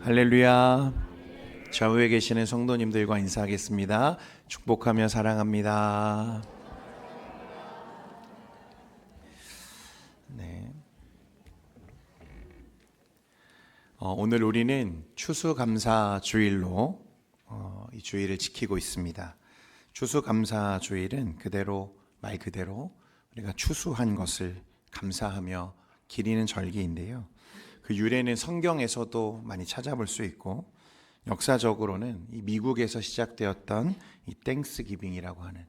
할렐루야. 좌우에 계시는 성도님들과 인사하겠습니다. 축복하며 사랑합니다. 네. 오늘 우리는 추수감사 주일로 이 주일을 지키고 있습니다. 추수감사 주일은 말 그대로 우리가 추수한 것을 감사하며 기리는 절기인데요. 그 유래는 성경에서도 많이 찾아볼 수 있고, 역사적으로는 이 미국에서 시작되었던 이 땡스기빙이라고 하는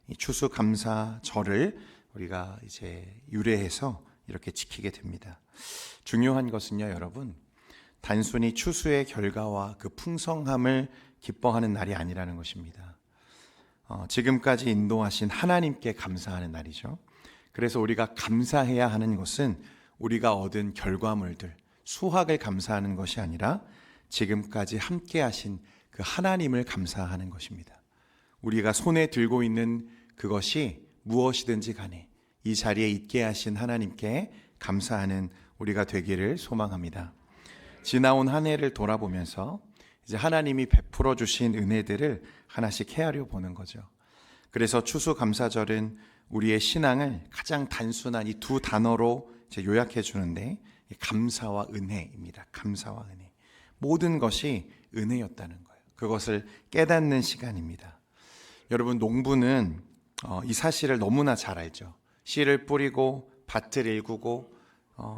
이 추수감사절을 우리가 이제 유래해서 이렇게 지키게 됩니다. 중요한 것은요, 여러분, 단순히 추수의 결과와 그 풍성함을 기뻐하는 날이 아니라는 것입니다. 지금까지 인도하신 하나님께 감사하는 날이죠. 그래서 우리가 감사해야 하는 것은 우리가 얻은 결과물들, 수확을 감사하는 것이 아니라 지금까지 함께 하신 그 하나님을 감사하는 것입니다. 우리가 손에 들고 있는 그것이 무엇이든지 간에 이 자리에 있게 하신 하나님께 감사하는 우리가 되기를 소망합니다. 지나온 한 해를 돌아보면서 이제 하나님이 베풀어 주신 은혜들을 하나씩 헤아려 보는 거죠. 그래서 추수감사절은 우리의 신앙을 가장 단순한 이 두 단어로 요약해 주는데, 감사와 은혜입니다. 감사와 은혜. 모든 것이 은혜였다는 거예요. 그것을 깨닫는 시간입니다. 여러분, 농부는 이 사실을 너무나 잘 알죠. 씨를 뿌리고 밭을 일구고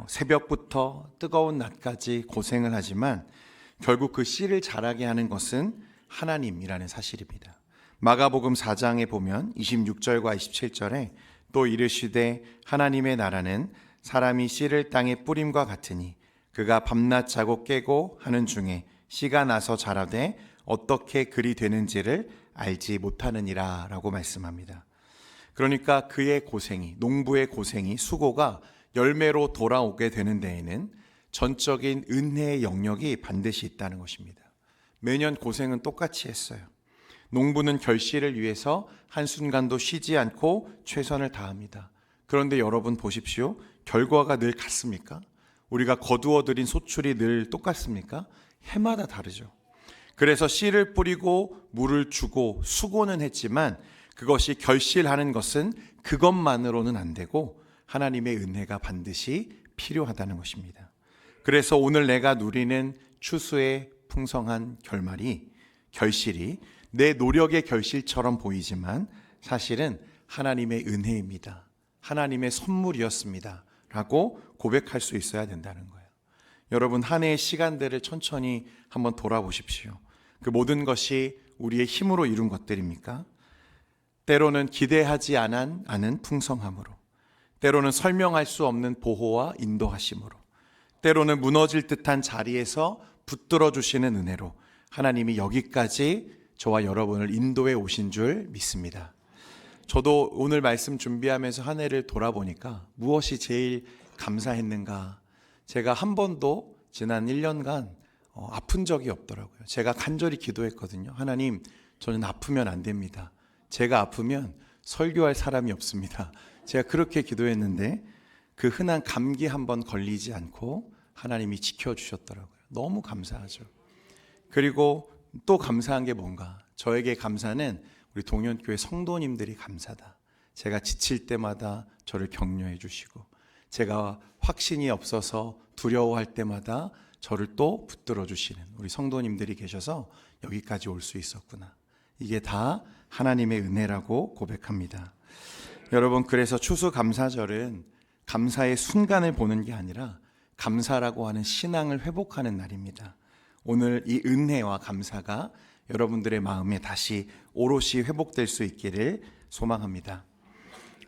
새벽부터 뜨거운 낮까지 고생을 하지만 결국 그 씨를 자라게 하는 것은 하나님이라는 사실입니다. 마가복음 4장에 보면 26절과 27절에 또 이르시되 하나님의 나라는 사람이 씨를 땅에 뿌림과 같으니 그가 밤낮 자고 깨고 하는 중에 씨가 나서 자라되 어떻게 그리 되는지를 알지 못하느니라 라고 말씀합니다. 그러니까 그의 고생이, 농부의 고생이, 수고가 열매로 돌아오게 되는 데에는 전적인 은혜의 영역이 반드시 있다는 것입니다. 매년 고생은 똑같이 했어요. 농부는 결실을 위해서 한순간도 쉬지 않고 최선을 다합니다. 그런데 여러분 보십시오. 결과가 늘 같습니까? 우리가 거두어들인 소출이 늘 똑같습니까? 해마다 다르죠. 그래서 씨를 뿌리고 물을 주고 수고는 했지만 그것이 결실하는 것은 그것만으로는 안 되고 하나님의 은혜가 반드시 필요하다는 것입니다. 그래서 오늘 내가 누리는 추수의 풍성한 결실이 내 노력의 결실처럼 보이지만 사실은 하나님의 은혜입니다. 하나님의 선물이었습니다 라고 고백할 수 있어야 된다는 거예요. 여러분, 한 해의 시간들을 천천히 한번 돌아보십시오. 그 모든 것이 우리의 힘으로 이룬 것들입니까? 때로는 기대하지 않은 풍성함으로, 때로는 설명할 수 없는 보호와 인도하심으로, 때로는 무너질 듯한 자리에서 붙들어 주시는 은혜로 하나님이 여기까지 저와 여러분을 인도해 오신 줄 믿습니다. 저도 오늘 말씀 준비하면서 한 해를 돌아보니까 무엇이 제일 감사했는가? 제가 한 번도 지난 1년간 아픈 적이 없더라고요. 제가 간절히 기도했거든요. 하나님, 저는 아프면 안 됩니다. 제가 아프면 설교할 사람이 없습니다. 제가 그렇게 기도했는데 그 흔한 감기 한 번 걸리지 않고 하나님이 지켜주셨더라고요. 너무 감사하죠. 그리고 또 감사한 게 뭔가? 저에게 감사는 우리 동현교회 성도님들이 감사다. 제가 지칠 때마다 저를 격려해 주시고, 제가 확신이 없어서 두려워할 때마다 저를 또 붙들어 주시는 우리 성도님들이 계셔서 여기까지 올 수 있었구나. 이게 다 하나님의 은혜라고 고백합니다. 여러분, 그래서 추수감사절은 감사의 순간을 보는 게 아니라 감사라고 하는 신앙을 회복하는 날입니다. 오늘 이 은혜와 감사가 여러분들의 마음에 다시 오롯이 회복될 수 있기를 소망합니다.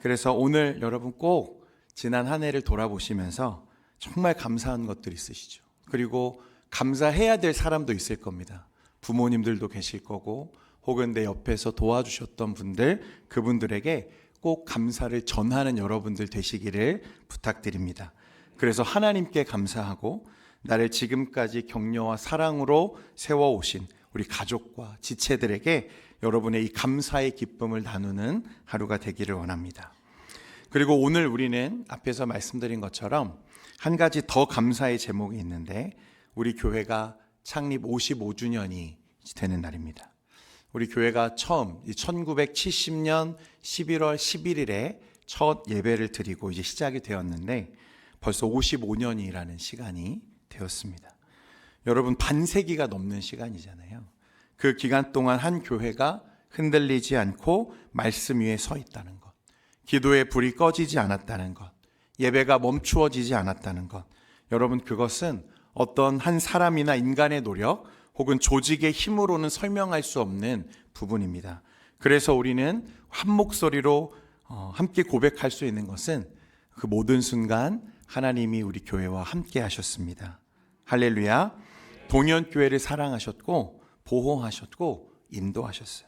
그래서 오늘 여러분 꼭 지난 한 해를 돌아보시면서 정말 감사한 것들이 있으시죠. 그리고 감사해야 될 사람도 있을 겁니다. 부모님들도 계실 거고, 혹은 내 옆에서 도와주셨던 분들, 그분들에게 꼭 감사를 전하는 여러분들 되시기를 부탁드립니다. 그래서 하나님께 감사하고 나를 지금까지 격려와 사랑으로 세워오신 우리 가족과 지체들에게 여러분의 이 감사의 기쁨을 나누는 하루가 되기를 원합니다. 그리고 오늘 우리는 앞에서 말씀드린 것처럼 한 가지 더 감사의 제목이 있는데, 우리 교회가 창립 55주년이 되는 날입니다. 우리 교회가 처음 1970년 11월 11일에 첫 예배를 드리고 이제 시작이 되었는데 벌써 55년이라는 시간이 되었습니다. 여러분, 반세기가 넘는 시간이잖아요. 그 기간 동안 한 교회가 흔들리지 않고 말씀 위에 서 있다는 것, 기도의 불이 꺼지지 않았다는 것, 예배가 멈추어지지 않았다는 것, 여러분, 그것은 어떤 한 사람이나 인간의 노력 혹은 조직의 힘으로는 설명할 수 없는 부분입니다. 그래서 우리는 한 목소리로 함께 고백할 수 있는 것은 그 모든 순간 하나님이 우리 교회와 함께 하셨습니다. 할렐루야. 동현교회를 사랑하셨고 보호하셨고 인도하셨어요.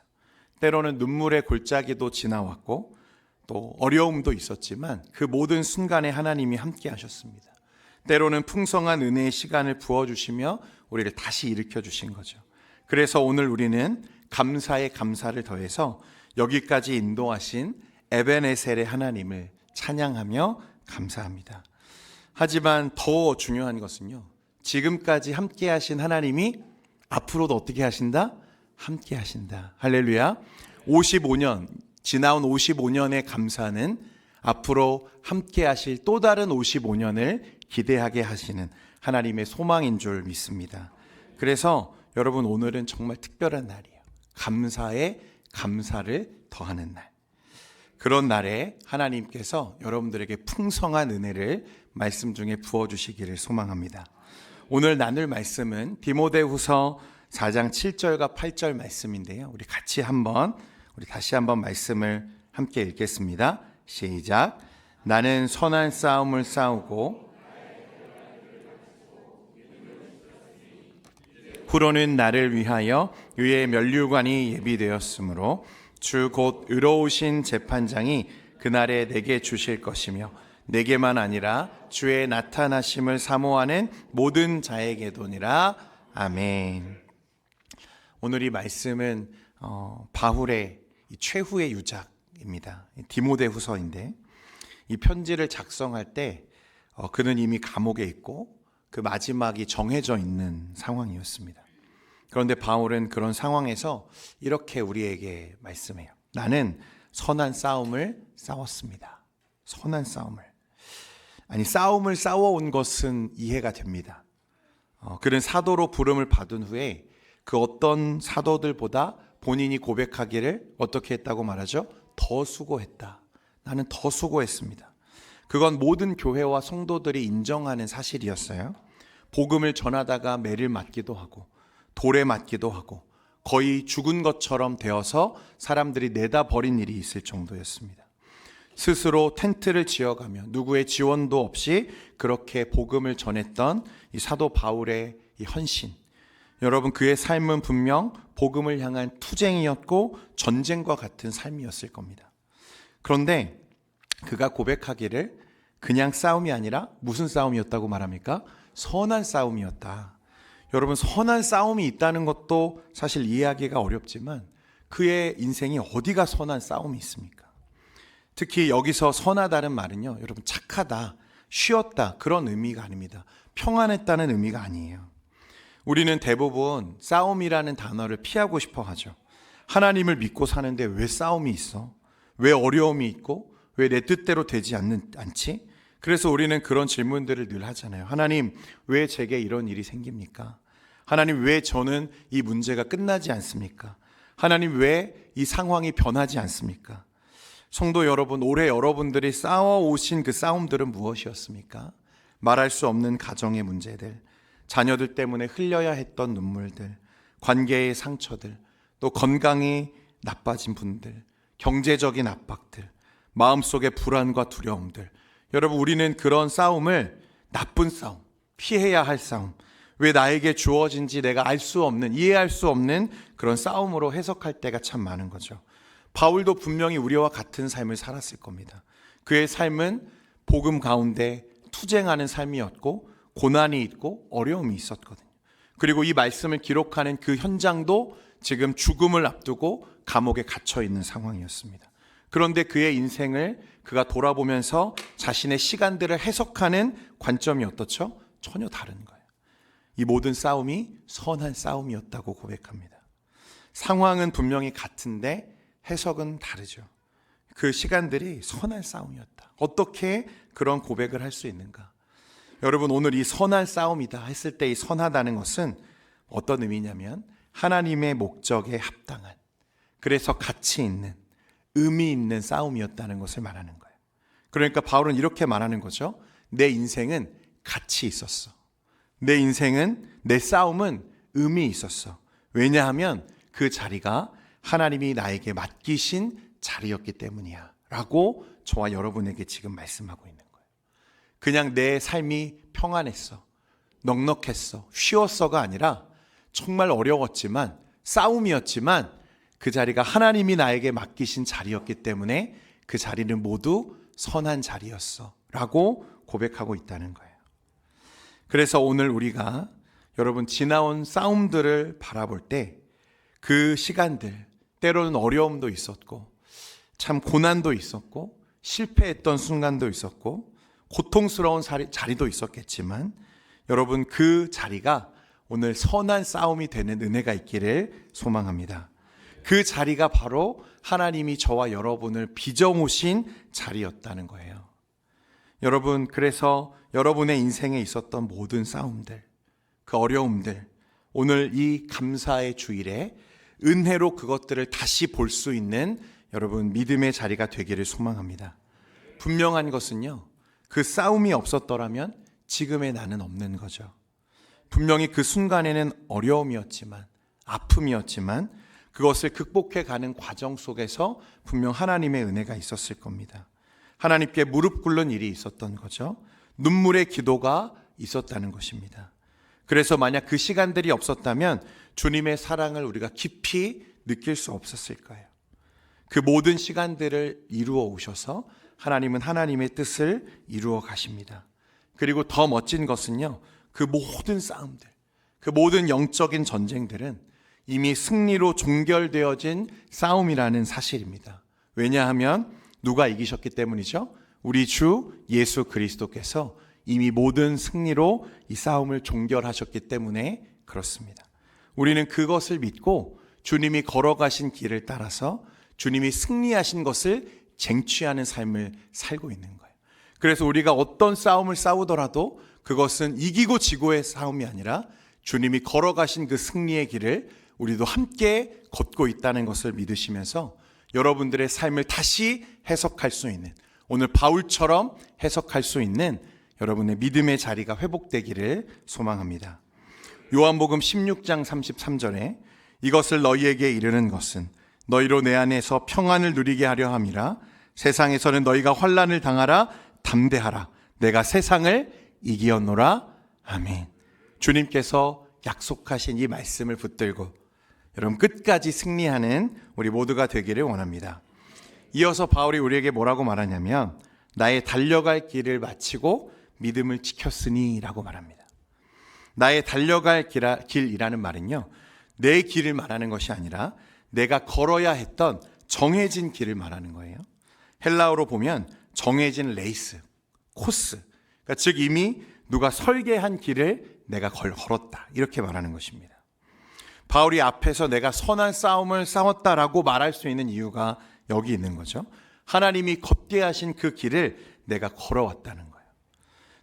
때로는 눈물의 골짜기도 지나왔고 또 어려움도 있었지만 그 모든 순간에 하나님이 함께 하셨습니다. 때로는 풍성한 은혜의 시간을 부어주시며 우리를 다시 일으켜 주신 거죠. 그래서 오늘 우리는 감사에 감사를 더해서 여기까지 인도하신 에베네셀의 하나님을 찬양하며 감사합니다. 하지만 더 중요한 것은요, 지금까지 함께 하신 하나님이 앞으로도 어떻게 하신다? 함께 하신다. 할렐루야. 55년, 지나온 55년의 감사는 앞으로 함께 하실 또 다른 55년을 기대하게 하시는 하나님의 소망인 줄 믿습니다. 그래서 여러분, 오늘은 정말 특별한 날이에요. 감사에 감사를 더하는 날. 그런 날에 하나님께서 여러분들에게 풍성한 은혜를 말씀 중에 부어주시기를 소망합니다. 오늘 나눌 말씀은 디모데후서 4장 7절과 8절 말씀인데요. 우리 다시 한번 말씀을 함께 읽겠습니다. 시작. 나는 선한 싸움을 싸우고 후로는 나를 위하여 의의 면류관이 예비되었으므로 주 곧 의로우신 재판장이 그날에 내게 주실 것이며 내게만 아니라 주의 나타나심을 사모하는 모든 자에게도니라. 아멘. 오늘 이 말씀은 바울의 최후의 유작입니다. 디모데후서인데 이 편지를 작성할 때 그는 이미 감옥에 있고 그 마지막이 정해져 있는 상황이었습니다. 그런데 바울은 그런 상황에서 이렇게 우리에게 말씀해요. 나는 선한 싸움을 싸웠습니다. 선한 싸움을. 싸움을 싸워온 것은 이해가 됩니다. 그는 사도로 부름을 받은 후에 그 어떤 사도들보다 본인이 고백하기를 어떻게 했다고 말하죠? 더 수고했다. 나는 더 수고했습니다. 그건 모든 교회와 성도들이 인정하는 사실이었어요. 복음을 전하다가 매를 맞기도 하고 돌에 맞기도 하고 거의 죽은 것처럼 되어서 사람들이 내다 버린 일이 있을 정도였습니다. 스스로 텐트를 지어가며 누구의 지원도 없이 그렇게 복음을 전했던 이 사도 바울의 이 헌신, 여러분, 그의 삶은 분명 복음을 향한 투쟁이었고 전쟁과 같은 삶이었을 겁니다. 그런데 그가 고백하기를 그냥 싸움이 아니라 무슨 싸움이었다고 말합니까? 선한 싸움이었다. 여러분, 선한 싸움이 있다는 것도 사실 이해하기가 어렵지만 그의 인생이 어디가 선한 싸움이 있습니까? 특히 여기서 선하다는 말은요, 여러분, 착하다, 쉬었다, 그런 의미가 아닙니다. 평안했다는 의미가 아니에요. 우리는 대부분 싸움이라는 단어를 피하고 싶어 하죠. 하나님을 믿고 사는데 왜 싸움이 있어? 왜 어려움이 있고? 왜 내 뜻대로 되지 않지? 그래서 우리는 그런 질문들을 늘 하잖아요. 하나님, 왜 제게 이런 일이 생깁니까? 하나님, 왜 저는 이 문제가 끝나지 않습니까? 하나님, 왜 이 상황이 변하지 않습니까? 성도 여러분, 올해 여러분들이 싸워오신 그 싸움들은 무엇이었습니까? 말할 수 없는 가정의 문제들, 자녀들 때문에 흘려야 했던 눈물들, 관계의 상처들, 또 건강이 나빠진 분들, 경제적인 압박들, 마음속의 불안과 두려움들. 여러분, 우리는 그런 싸움을 나쁜 싸움, 피해야 할 싸움, 왜 나에게 주어진지 내가 알 수 없는, 이해할 수 없는 그런 싸움으로 해석할 때가 참 많은 거죠. 바울도 분명히 우리와 같은 삶을 살았을 겁니다. 그의 삶은 복음 가운데 투쟁하는 삶이었고 고난이 있고 어려움이 있었거든요. 그리고 이 말씀을 기록하는 그 현장도 지금 죽음을 앞두고 감옥에 갇혀 있는 상황이었습니다. 그런데 그의 인생을 그가 돌아보면서 자신의 시간들을 해석하는 관점이 어떻죠? 전혀 다른 거예요. 이 모든 싸움이 선한 싸움이었다고 고백합니다. 상황은 분명히 같은데 해석은 다르죠. 그 시간들이 선한 싸움이었다. 어떻게 그런 고백을 할 수 있는가? 여러분, 오늘 이 선한 싸움이다 했을 때 이 선하다는 것은 어떤 의미냐면 하나님의 목적에 합당한, 그래서 가치 있는, 의미 있는 싸움이었다는 것을 말하는 거예요. 그러니까 바울은 이렇게 말하는 거죠. 내 인생은 가치 있었어. 내 인생은, 내 싸움은 의미 있었어. 왜냐하면 그 자리가 하나님이 나에게 맡기신 자리였기 때문이야 라고 저와 여러분에게 지금 말씀하고 있는 거예요. 그냥 내 삶이 평안했어, 넉넉했어, 쉬웠어가 아니라 정말 어려웠지만, 싸움이었지만 그 자리가 하나님이 나에게 맡기신 자리였기 때문에 그 자리는 모두 선한 자리였어 라고 고백하고 있다는 거예요. 그래서 오늘 우리가 여러분 지나온 싸움들을 바라볼 때 그 시간들, 때로는 어려움도 있었고 참 고난도 있었고 실패했던 순간도 있었고 고통스러운 자리도 있었겠지만 여러분 그 자리가 오늘 선한 싸움이 되는 은혜가 있기를 소망합니다. 그 자리가 바로 하나님이 저와 여러분을 빚어오신 자리였다는 거예요. 여러분, 그래서 여러분의 인생에 있었던 모든 싸움들, 그 어려움들, 오늘 이 감사의 주일에 은혜로 그것들을 다시 볼 수 있는 여러분 믿음의 자리가 되기를 소망합니다. 분명한 것은요, 그 싸움이 없었더라면 지금의 나는 없는 거죠. 분명히 그 순간에는 어려움이었지만, 아픔이었지만 그것을 극복해 가는 과정 속에서 분명 하나님의 은혜가 있었을 겁니다. 하나님께 무릎 꿇는 일이 있었던 거죠. 눈물의 기도가 있었다는 것입니다. 그래서 만약 그 시간들이 없었다면 주님의 사랑을 우리가 깊이 느낄 수 없었을 거예요. 그 모든 시간들을 이루어 오셔서 하나님은 하나님의 뜻을 이루어 가십니다. 그리고 더 멋진 것은요, 그 모든 싸움들, 그 모든 영적인 전쟁들은 이미 승리로 종결되어진 싸움이라는 사실입니다. 왜냐하면 누가 이기셨기 때문이죠? 우리 주 예수 그리스도께서 이미 모든 승리로 이 싸움을 종결하셨기 때문에 그렇습니다. 우리는 그것을 믿고 주님이 걸어가신 길을 따라서 주님이 승리하신 것을 쟁취하는 삶을 살고 있는 거예요. 그래서 우리가 어떤 싸움을 싸우더라도 그것은 이기고 지고의 싸움이 아니라 주님이 걸어가신 그 승리의 길을 우리도 함께 걷고 있다는 것을 믿으시면서 여러분들의 삶을 다시 해석할 수 있는, 오늘 바울처럼 해석할 수 있는 여러분의 믿음의 자리가 회복되기를 소망합니다. 요한복음 16장 33절에 이것을 너희에게 이르는 것은 너희로 내 안에서 평안을 누리게 하려 함이라. 세상에서는 너희가 환난을 당하라. 담대하라. 내가 세상을 이기었노라. 아멘. 주님께서 약속하신 이 말씀을 붙들고 여러분 끝까지 승리하는 우리 모두가 되기를 원합니다. 이어서 바울이 우리에게 뭐라고 말하냐면 나의 달려갈 길을 마치고 믿음을 지켰으니 라고 말합니다. 나의 달려갈 길이라는 말은요, 내 길을 말하는 것이 아니라 내가 걸어야 했던 정해진 길을 말하는 거예요. 헬라어로 보면 정해진 레이스, 코스, 그러니까 즉 이미 누가 설계한 길을 내가 걸었다 이렇게 말하는 것입니다. 바울이 앞에서 내가 선한 싸움을 싸웠다라고 말할 수 있는 이유가 여기 있는 거죠. 하나님이 걷게 하신 그 길을 내가 걸어왔다는 거예요.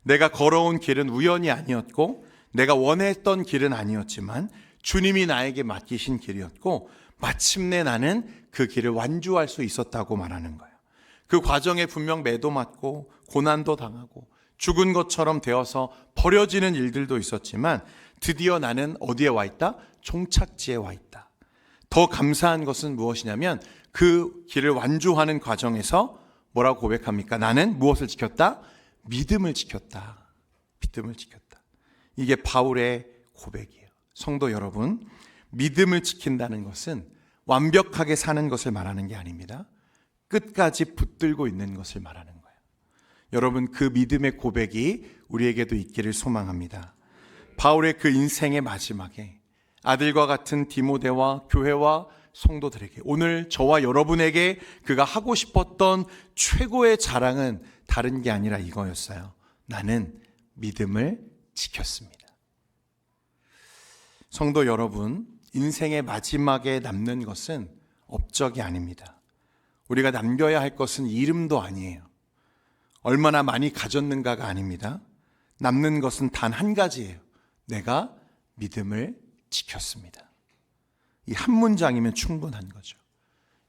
내가 걸어온 길은 우연이 아니었고 내가 원했던 길은 아니었지만 주님이 나에게 맡기신 길이었고 마침내 나는 그 길을 완주할 수 있었다고 말하는 거예요. 그 과정에 분명 매도 맞고 고난도 당하고 죽은 것처럼 되어서 버려지는 일들도 있었지만 드디어 나는 어디에 와 있다? 종착지에 와 있다. 더 감사한 것은 무엇이냐면 그 길을 완주하는 과정에서 뭐라고 고백합니까? 나는 무엇을 지켰다? 믿음을 지켰다. 믿음을 지켰다. 이게 바울의 고백이에요. 성도 여러분, 믿음을 지킨다는 것은 완벽하게 사는 것을 말하는 게 아닙니다. 끝까지 붙들고 있는 것을 말하는 거예요. 여러분, 그 믿음의 고백이 우리에게도 있기를 소망합니다. 바울의 그 인생의 마지막에 아들과 같은 디모데와 교회와 성도들에게, 오늘 저와 여러분에게 그가 하고 싶었던 최고의 자랑은 다른 게 아니라 이거였어요. 나는 믿음을 지켰습니다. 성도 여러분, 인생의 마지막에 남는 것은 업적이 아닙니다. 우리가 남겨야 할 것은 이름도 아니에요. 얼마나 많이 가졌는가가 아닙니다. 남는 것은 단 한 가지예요. 내가 믿음을 지켰습니다. 이 한 문장이면 충분한 거죠.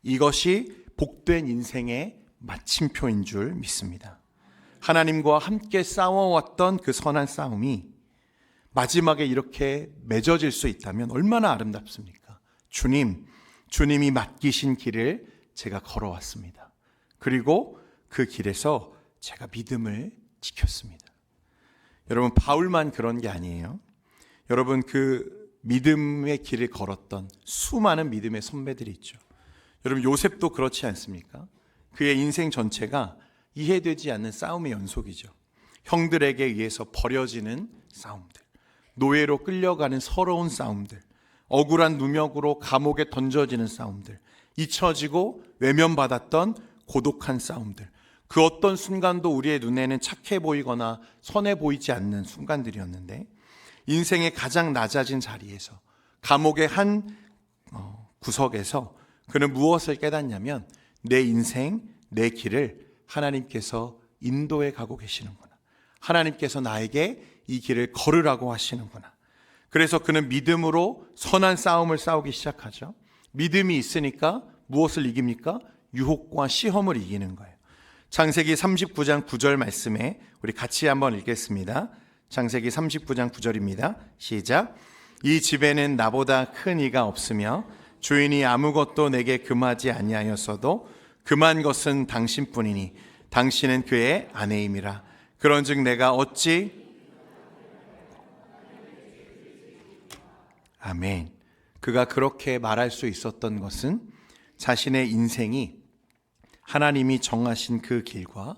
이것이 복된 인생의 마침표인 줄 믿습니다. 하나님과 함께 싸워왔던 그 선한 싸움이 마지막에 이렇게 맺어질 수 있다면 얼마나 아름답습니까? 주님이 맡기신 길을 제가 걸어왔습니다. 그리고 그 길에서 제가 믿음을 지켰습니다. 여러분, 바울만 그런 게 아니에요. 여러분, 그 믿음의 길을 걸었던 수많은 믿음의 선배들이 있죠. 여러분, 요셉도 그렇지 않습니까? 그의 인생 전체가 이해되지 않는 싸움의 연속이죠. 형들에게 의해서 버려지는 싸움들, 노예로 끌려가는 서러운 싸움들, 억울한 누명으로 감옥에 던져지는 싸움들, 잊혀지고 외면받았던 고독한 싸움들, 그 어떤 순간도 우리의 눈에는 착해 보이거나 선해 보이지 않는 순간들이었는데, 인생의 가장 낮아진 자리에서, 감옥의 한 구석에서 그는 무엇을 깨닫냐면, 내 인생, 내 길을 하나님께서 인도해 가고 계시는구나. 하나님께서 나에게 이 길을 걸으라고 하시는구나. 그래서 그는 믿음으로 선한 싸움을 싸우기 시작하죠. 믿음이 있으니까 무엇을 이깁니까? 유혹과 시험을 이기는 거예요. 창세기 39장 9절 말씀에 우리 같이 한번 읽겠습니다. 창세기 39장 9절입니다. 시작. 이 집에는 나보다 큰 이가 없으며 주인이 아무것도 내게 금하지 아니하였어도 금한 것은 당신뿐이니 당신은 그의 아내임이라. 그런즉 내가 어찌 아멘. 그가 그렇게 말할 수 있었던 것은 자신의 인생이 하나님이 정하신 그 길과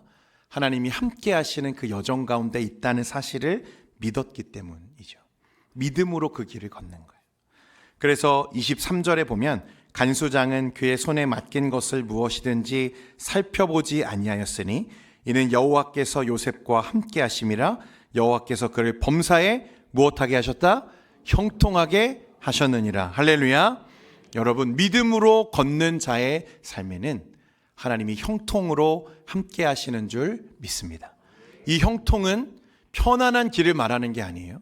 하나님이 함께 하시는 그 여정 가운데 있다는 사실을 믿었기 때문이죠. 믿음으로 그 길을 걷는 거예요. 그래서 23절에 보면 간수장은 그의 손에 맡긴 것을 무엇이든지 살펴보지 아니하였으니 이는 여호와께서 요셉과 함께 하심이라. 여호와께서 그를 범사에 무엇하게 하셨다? 형통하게 하셨느니라. 할렐루야. 여러분, 믿음으로 걷는 자의 삶에는 하나님이 형통으로 함께 하시는 줄 믿습니다. 이 형통은 편안한 길을 말하는 게 아니에요.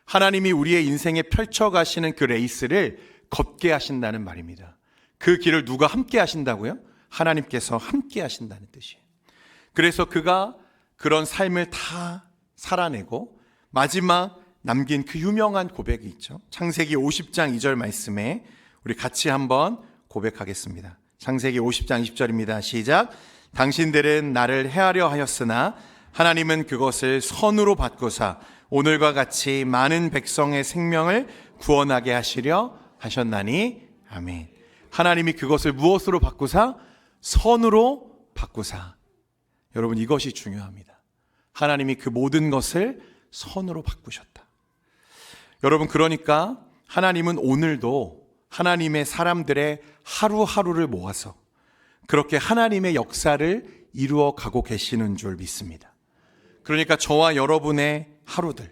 하나님이 우리의 인생에 펼쳐가시는 그 레이스를 걷게 하신다는 말입니다. 그 길을 누가 함께 하신다고요? 하나님께서 함께 하신다는 뜻이에요. 그래서 그가 그런 삶을 다 살아내고 마지막 남긴 그 유명한 고백이 있죠. 창세기 50장 2절 말씀에 우리 같이 한번 고백하겠습니다. 창세기 50장 20절입니다. 시작. 당신들은 나를 해하려 하였으나 하나님은 그것을 선으로 바꾸사 오늘과 같이 많은 백성의 생명을 구원하게 하시려 하셨나니. 아멘. 하나님이 그것을 무엇으로 바꾸사? 선으로 바꾸사. 여러분, 이것이 중요합니다. 하나님이 그 모든 것을 선으로 바꾸셨다. 여러분, 그러니까 하나님은 오늘도 하나님의 사람들의 하루하루를 모아서 그렇게 하나님의 역사를 이루어 가고 계시는 줄 믿습니다. 그러니까 저와 여러분의 하루들,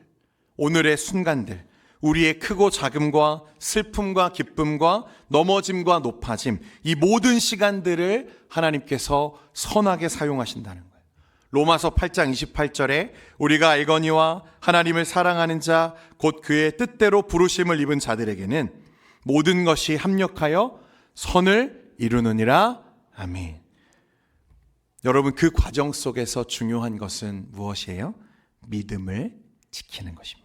오늘의 순간들, 우리의 크고 작음과 슬픔과 기쁨과 넘어짐과 높아짐, 이 모든 시간들을 하나님께서 선하게 사용하신다는 거예요. 로마서 8장 28절에 우리가 알거니와 하나님을 사랑하는 자, 곧 그의 뜻대로 부르심을 입은 자들에게는 모든 것이 합력하여 선을 이루느니라. 아멘. 여러분, 그 과정 속에서 중요한 것은 무엇이에요? 믿음을 지키는 것입니다.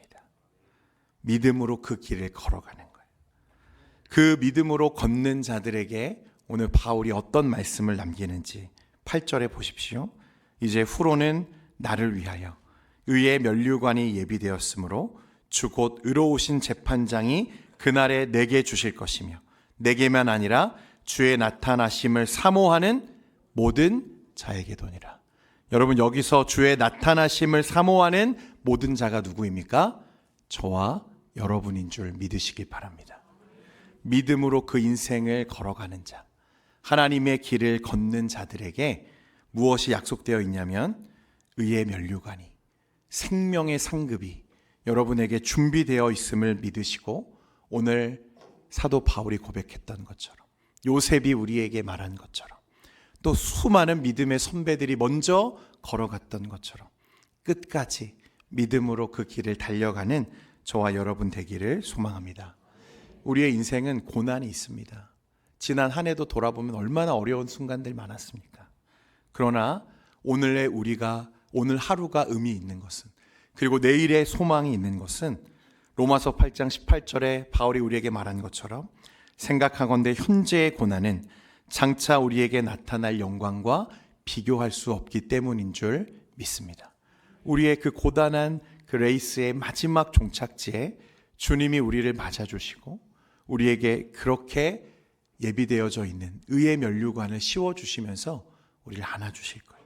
믿음으로 그 길을 걸어가는 거예요. 그 믿음으로 걷는 자들에게 오늘 바울이 어떤 말씀을 남기는지 8절에 보십시오. 이제 후로는 나를 위하여 의의 면류관이 예비되었으므로 주 곧 의로우신 재판장이 그날에 내게 주실 것이며 내게만 아니라 주의 나타나심을 사모하는 모든 자에게도니라. 여러분, 여기서 주의 나타나심을 사모하는 모든 자가 누구입니까? 저와 여러분인 줄 믿으시기 바랍니다. 믿음으로 그 인생을 걸어가는 자, 하나님의 길을 걷는 자들에게 무엇이 약속되어 있냐면 의의 면류관이, 생명의 상급이 여러분에게 준비되어 있음을 믿으시고 오늘 사도 바울이 고백했던 것처럼, 요셉이 우리에게 말한 것처럼, 또 수많은 믿음의 선배들이 먼저 걸어갔던 것처럼 끝까지 믿음으로 그 길을 달려가는 저와 여러분 되기를 소망합니다. 우리의 인생은 고난이 있습니다. 지난 한 해도 돌아보면 얼마나 어려운 순간들 많았습니까? 그러나 오늘 하루가 의미 있는 것은, 그리고 내일의 소망이 있는 것은 로마서 8장 18절에 바울이 우리에게 말한 것처럼 생각하건대 현재의 고난은 장차 우리에게 나타날 영광과 비교할 수 없기 때문인 줄 믿습니다. 우리의 그 고단한 그 레이스의 마지막 종착지에 주님이 우리를 맞아주시고 우리에게 그렇게 예비되어져 있는 의의 면류관을 씌워주시면서 우리를 안아주실 거예요.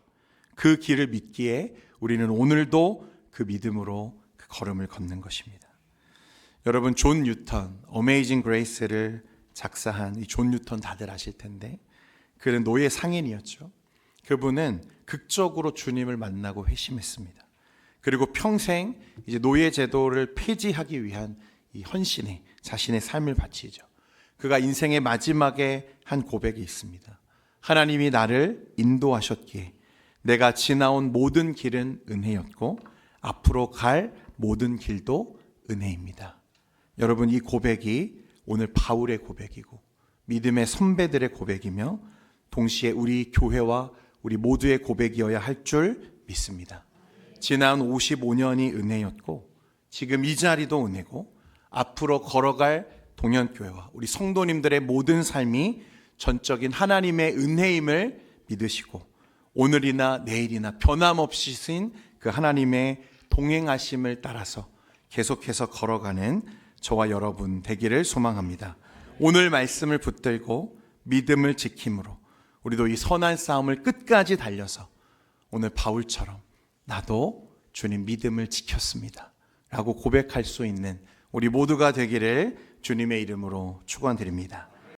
그 길을 믿기에 우리는 오늘도 그 믿음으로 그 걸음을 걷는 것입니다. 여러분, 존 뉴턴, 어메이징 그레이스를 작사한 이 존 뉴턴 다들 아실 텐데, 그는 노예 상인이었죠. 그분은 극적으로 주님을 만나고 회심했습니다. 그리고 평생 이제 노예 제도를 폐지하기 위한 이 헌신에 자신의 삶을 바치죠. 그가 인생의 마지막에 한 고백이 있습니다. 하나님이 나를 인도하셨기에 내가 지나온 모든 길은 은혜였고 앞으로 갈 모든 길도 은혜입니다. 여러분, 이 고백이 오늘 바울의 고백이고 믿음의 선배들의 고백이며 동시에 우리 교회와 우리 모두의 고백이어야 할 줄 믿습니다. 지난 55년이 은혜였고 지금 이 자리도 은혜고 앞으로 걸어갈 동현교회와 우리 성도님들의 모든 삶이 전적인 하나님의 은혜임을 믿으시고 오늘이나 내일이나 변함없이 신 그 하나님의 동행하심을 따라서 계속해서 걸어가는 저와 여러분 되기를 소망합니다. 오늘 말씀을 붙들고 믿음을 지킴으로 우리도 이 선한 싸움을 끝까지 달려서 오늘 바울처럼 나도 주님 믿음을 지켰습니다 라고 고백할 수 있는 우리 모두가 되기를 주님의 이름으로 축원드립니다.